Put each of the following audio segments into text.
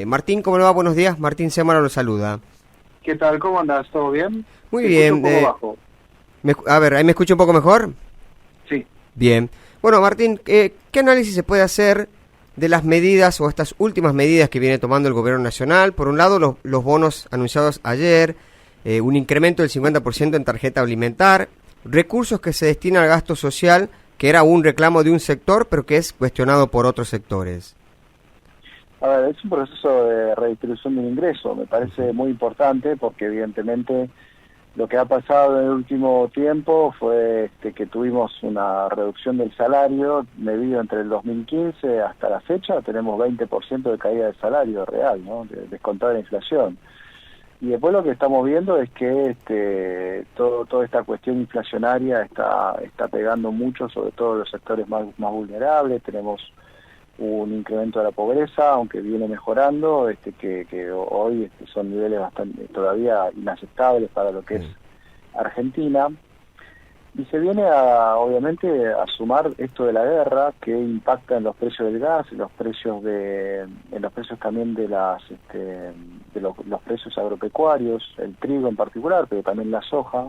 Martín, ¿cómo le va? Buenos días. Martín Semana lo saluda. ¿Qué tal? ¿Cómo andás? ¿Todo bien? Muy bien. Un poco bajo. A ver, ¿ahí me escucha un poco mejor? Sí. Bien. Bueno, Martín, ¿qué análisis se puede hacer de las medidas o estas últimas medidas que viene tomando el gobierno nacional? Por un lado, los bonos anunciados ayer, un incremento del 50% en tarjeta alimentar, recursos que se destinan al gasto social, que era un reclamo de un sector, pero que es cuestionado por otros sectores. A ver, es un proceso de redistribución del ingreso. Me parece muy importante porque evidentemente lo que ha pasado en el último tiempo fue que tuvimos una reducción del salario medido entre el 2015 hasta la fecha. Tenemos 20% de caída del salario real, ¿no? Descontada la inflación. Y después lo que estamos viendo es que toda esta cuestión inflacionaria está pegando mucho, sobre todo los sectores más vulnerables. Tenemos un incremento de la pobreza, aunque viene mejorando, que hoy son niveles bastante todavía inaceptables para lo que es Argentina. Y se viene obviamente a sumar esto de la guerra, que impacta en los precios del gas, en los precios también de los precios agropecuarios, el trigo en particular, pero también la soja,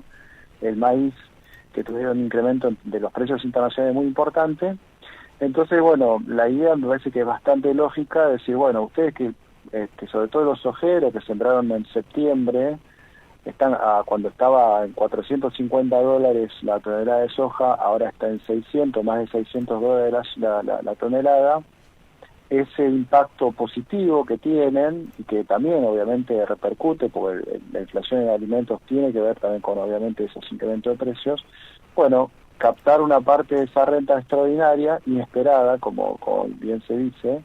el maíz, que tuvieron un incremento de los precios internacionales muy importante. Entonces, bueno, la idea me parece que es bastante lógica, decir, bueno, ustedes que, sobre todo los sojeros que sembraron en septiembre, están cuando estaba en $450 la tonelada de soja, ahora está en 600, más de $600 la tonelada. Ese impacto positivo que tienen, y que también obviamente repercute, porque la inflación en alimentos tiene que ver también con obviamente esos incrementos de precios, bueno, captar una parte de esa renta extraordinaria, inesperada, como bien se dice,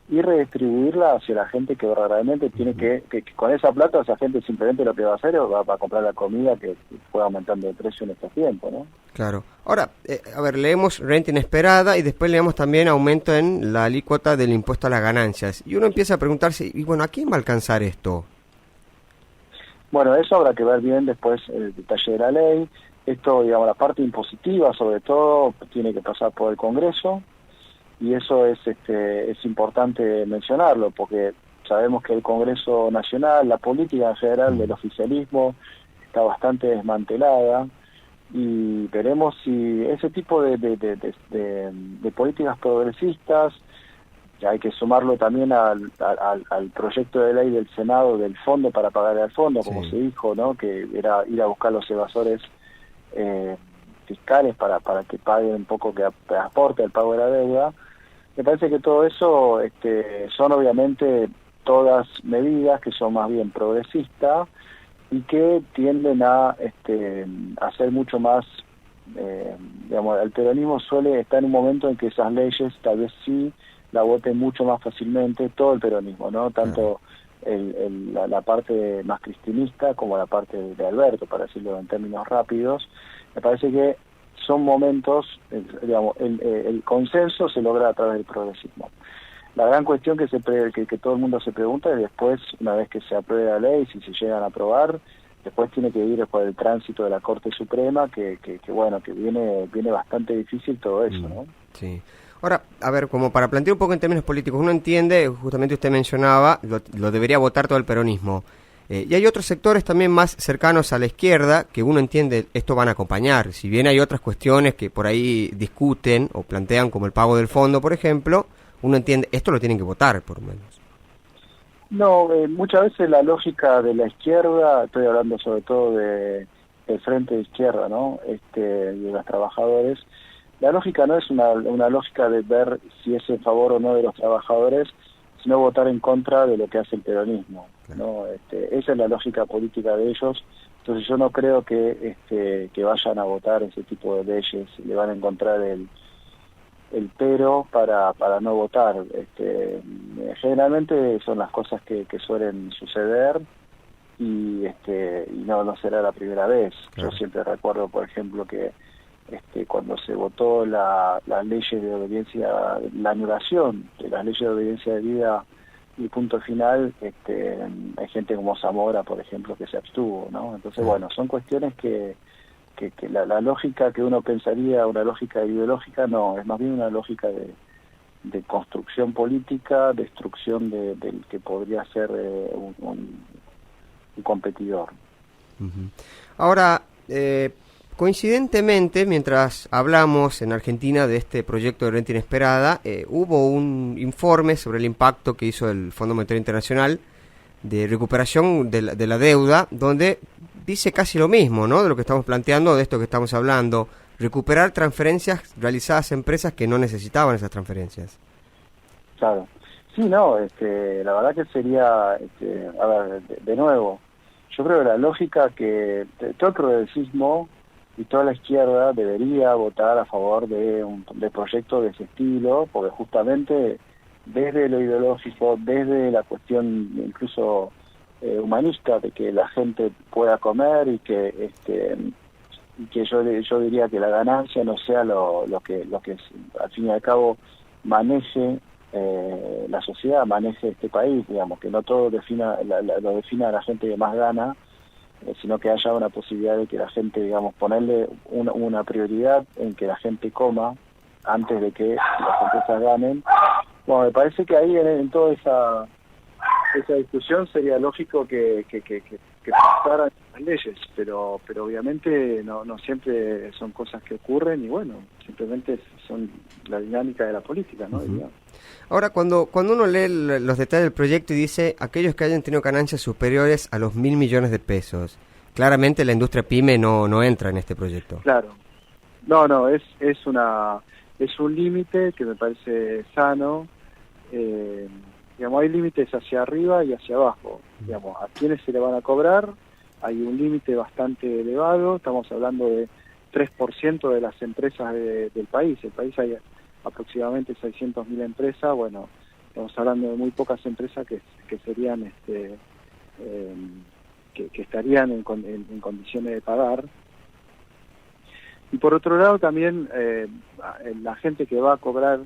y redistribuirla hacia la gente que verdaderamente tiene que con esa plata esa gente simplemente lo que va a hacer es va a comprar la comida que fue aumentando de precio en estos tiempos, ¿no? Claro. Ahora, a ver, leemos renta inesperada y después leemos también aumento en la alícuota del impuesto a las ganancias. Y uno empieza a preguntarse, y bueno, ¿a quién va a alcanzar esto? Bueno, eso habrá que ver bien después el detalle de la ley. Esto, digamos, la parte impositiva sobre todo tiene que pasar por el Congreso, y eso es importante mencionarlo, porque sabemos que el Congreso Nacional, la política en general del oficialismo está bastante desmantelada, y veremos si ese tipo de políticas progresistas, hay que sumarlo también al proyecto de ley del Senado del fondo para pagarle al fondo, como se dijo, ¿no? Que era ir a buscar los evasores fiscales para que paguen un poco, que aporte al pago de la deuda. Me parece que todo eso son obviamente todas medidas que son más bien progresistas y que tienden a ser mucho más, digamos, el peronismo suele estar en un momento en que esas leyes tal vez sí la voten mucho más fácilmente, todo el peronismo, ¿no? Tanto la parte más cristinista como la parte de Alberto, para decirlo en términos rápidos. Me parece que son momentos, digamos, el consenso se logra a través del progresismo. La gran cuestión que todo el mundo se pregunta es después, una vez que se apruebe la ley, si se llegan a aprobar, después tiene que ir por el tránsito de la Corte Suprema, que viene bastante difícil todo eso, ¿no? Sí. Ahora, a ver, como para plantear un poco en términos políticos, uno entiende, justamente usted mencionaba, lo debería votar todo el peronismo. Y hay otros sectores también más cercanos a la izquierda que uno entiende esto van a acompañar. Si bien hay otras cuestiones que por ahí discuten o plantean, como el pago del fondo, por ejemplo, uno entiende esto lo tienen que votar, por lo menos. No, muchas veces la lógica de la izquierda, estoy hablando sobre todo del frente de izquierda, ¿no? De los trabajadores. La lógica no es una lógica de ver si es en favor o no de los trabajadores, sino votar en contra de lo que hace el peronismo, ¿no? Esa es la lógica política de ellos. Entonces yo no creo que vayan a votar ese tipo de leyes, le van a encontrar el pero para no votar. Generalmente son las cosas que suelen suceder, y no será la primera vez. Yo siempre recuerdo, por ejemplo, que cuando se votó las leyes de obediencia, la anulación de las leyes de obediencia de vida y punto final, hay gente como Zamora, por ejemplo, que se abstuvo, ¿no? Entonces, bueno, son cuestiones que la lógica que uno pensaría, una lógica ideológica, no, es más bien una lógica de construcción política, destrucción del que podría ser un competidor. Uh-huh. Ahora, coincidentemente, mientras hablamos en Argentina de este proyecto de renta inesperada, hubo un informe sobre el impacto que hizo el Fondo Monetario Internacional de recuperación de la deuda, donde dice casi lo mismo, ¿no?, de lo que estamos planteando, de esto que estamos hablando, recuperar transferencias realizadas a empresas que no necesitaban esas transferencias. Claro. Sí, no, la verdad que sería, a ver, de nuevo, yo creo que la lógica que todo el progresismo y toda la izquierda debería votar a favor de proyectos de ese estilo, porque justamente desde lo ideológico, desde la cuestión incluso humanista de que la gente pueda comer y que yo diría que la ganancia no sea lo que al fin y al cabo maneje la sociedad, maneje este país, digamos, que no todo lo defina la gente que más gana, sino que haya una posibilidad de que la gente, digamos, ponerle una prioridad en que la gente coma antes de que las empresas ganen. Bueno, me parece que ahí en toda esa discusión sería lógico que pasaran las leyes, pero obviamente no siempre son cosas que ocurren y bueno, simplemente son la dinámica de la política, ¿no? Uh-huh. Ahora, cuando uno lee los detalles del proyecto y dice aquellos que hayan tenido ganancias superiores a los 1.000 millones de pesos, claramente la industria pyme no entra en este proyecto. Claro, no, es un límite que me parece sano. Digamos, hay límites hacia arriba y hacia abajo. Digamos, a quienes se le van a cobrar hay un límite bastante elevado, estamos hablando de 3% de las empresas del país. El país hay aproximadamente 600.000 empresas, bueno, estamos hablando de muy pocas empresas que serían que estarían en condiciones de pagar. Y por otro lado también la gente que va a cobrar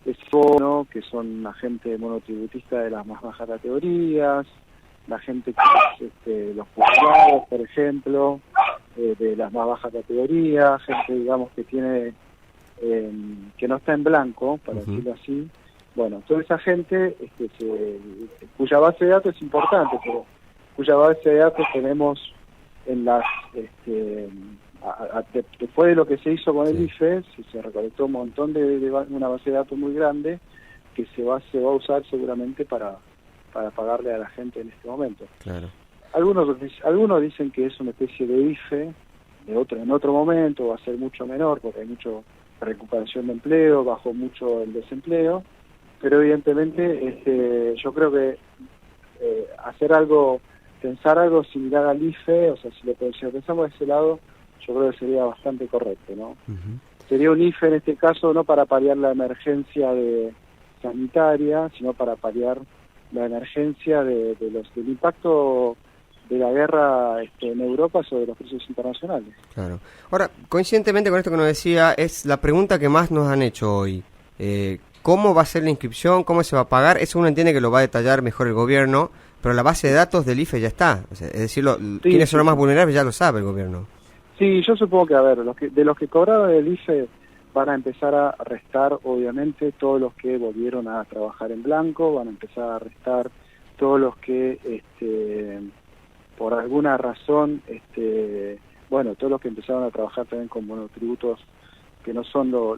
ese bono, que son la gente monotributista de las más bajas categorías, la gente que es los jubilados, por ejemplo, de las más bajas categorías, gente, digamos, que tiene que no está en blanco, para decirlo así. Bueno, toda esa gente cuya base de datos es importante, pero cuya base de datos tenemos en las después de lo que se hizo con el IFE, se recolectó un montón de una base de datos muy grande que se va a usar seguramente para pagarle a la gente en este momento. Claro. Algunos dicen que es una especie de IFE, en otro momento va a ser mucho menor porque hay mucha recuperación de empleo, bajó mucho el desempleo, pero evidentemente yo creo que pensar algo similar al IFE, o sea, si lo pensamos de ese lado, yo creo que sería bastante correcto, ¿no? Uh-huh. Sería un IFE en este caso no para paliar la emergencia sanitaria, sino para paliar la emergencia del impacto de la guerra en Europa sobre los precios internacionales. Claro. Ahora, coincidentemente con esto que nos decía, es la pregunta que más nos han hecho hoy. ¿Cómo va a ser la inscripción? ¿Cómo se va a pagar? Eso uno entiende que lo va a detallar mejor el gobierno, pero la base de datos del IFE ya está. O sea, es decir, quienes son los más vulnerables ya lo sabe el gobierno. Sí, yo supongo que, a ver, de los que cobraron el IFE van a empezar a restar, obviamente, todos los que volvieron a trabajar en blanco, van a empezar a restar todos los que, por alguna razón, todos los que empezaron a trabajar también con monotributos que no son los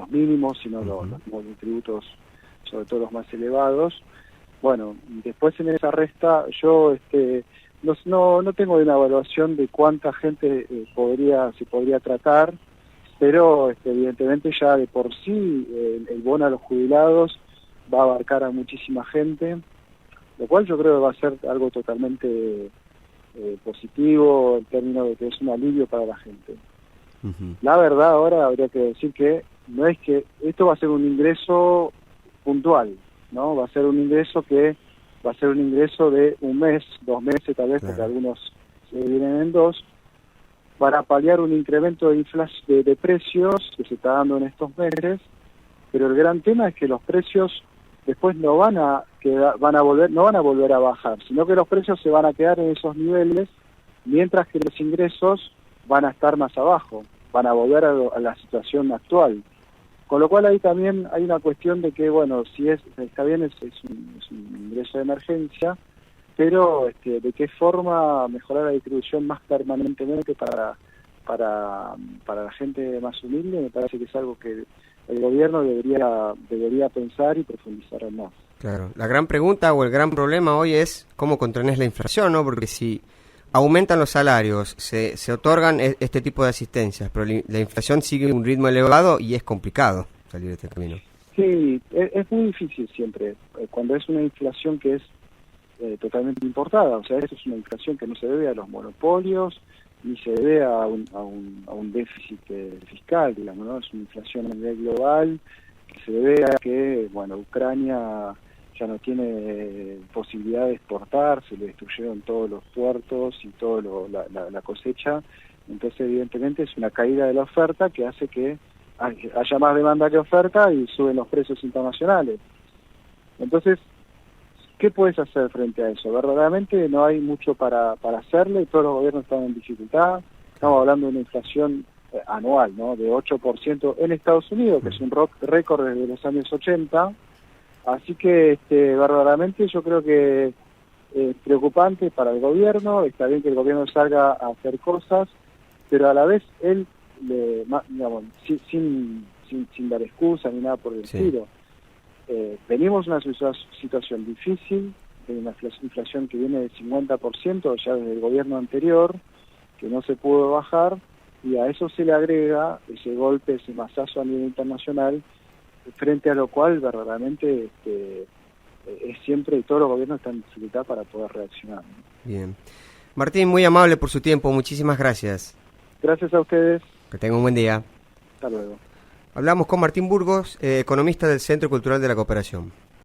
mínimos, sino los monotributos, sobre todo los más elevados. Bueno, después en esa resta, yo no tengo una evaluación de cuánta gente se podría tratar, pero evidentemente ya de por sí el bono a los jubilados va a abarcar a muchísima gente, lo cual yo creo que va a ser algo totalmente positivo en términos de que es un alivio para la gente. Uh-huh. La verdad ahora habría que decir que no es que esto va a ser un ingreso puntual, ¿no? Va a ser un ingreso de un mes, 2 meses tal vez, claro, porque algunos se vienen en 2, para paliar un incremento de precios que se está dando en estos meses, pero el gran tema es que los precios después no van a volver a bajar, sino que los precios se van a quedar en esos niveles, mientras que los ingresos van a estar más abajo, van a volver a la situación actual. Con lo cual ahí también hay una cuestión de que, bueno, si está bien, es un ingreso de emergencia, pero de qué forma mejorar la distribución más permanentemente para la gente más humilde, me parece que es algo que el gobierno debería pensar y profundizar en más. Claro, la gran pregunta o el gran problema hoy es cómo contener la inflación, ¿no? Porque si aumentan los salarios, se otorgan este tipo de asistencias, pero la inflación sigue un ritmo elevado y es complicado salir de este camino. Sí, es muy difícil siempre, cuando es una inflación que es totalmente importada, o sea, esto es una inflación que no se debe a los monopolios, ni se debe a un déficit fiscal, digamos, ¿no? Es una inflación a nivel global, que se debe a que, bueno, Ucrania ya no tiene posibilidad de exportar, se le destruyeron todos los puertos y toda la cosecha, entonces evidentemente es una caída de la oferta que hace que haya más demanda que oferta y suben los precios internacionales. Entonces, ¿qué puedes hacer frente a eso? Verdaderamente no hay mucho para hacerle y todos los gobiernos están en dificultad. Estamos hablando de una inflación anual, ¿no? De 8% en Estados Unidos, que es un récord desde los años 80. Así que verdaderamente yo creo que es preocupante para el gobierno. Está bien que el gobierno salga a hacer cosas, pero a la vez él, digamos, sin dar excusa ni nada por el estilo. Venimos de una situación difícil, de una inflación que viene del 50% ya desde el gobierno anterior, que no se pudo bajar, y a eso se le agrega ese golpe, ese mazazo a nivel internacional, frente a lo cual verdaderamente es siempre, y todos los gobiernos están en dificultad para poder reaccionar, ¿no? Bien. Martín, muy amable por su tiempo, muchísimas gracias. Gracias a ustedes. Que tenga un buen día. Hasta luego. Hablamos con Martín Burgos, economista del Centro Cultural de la Cooperación.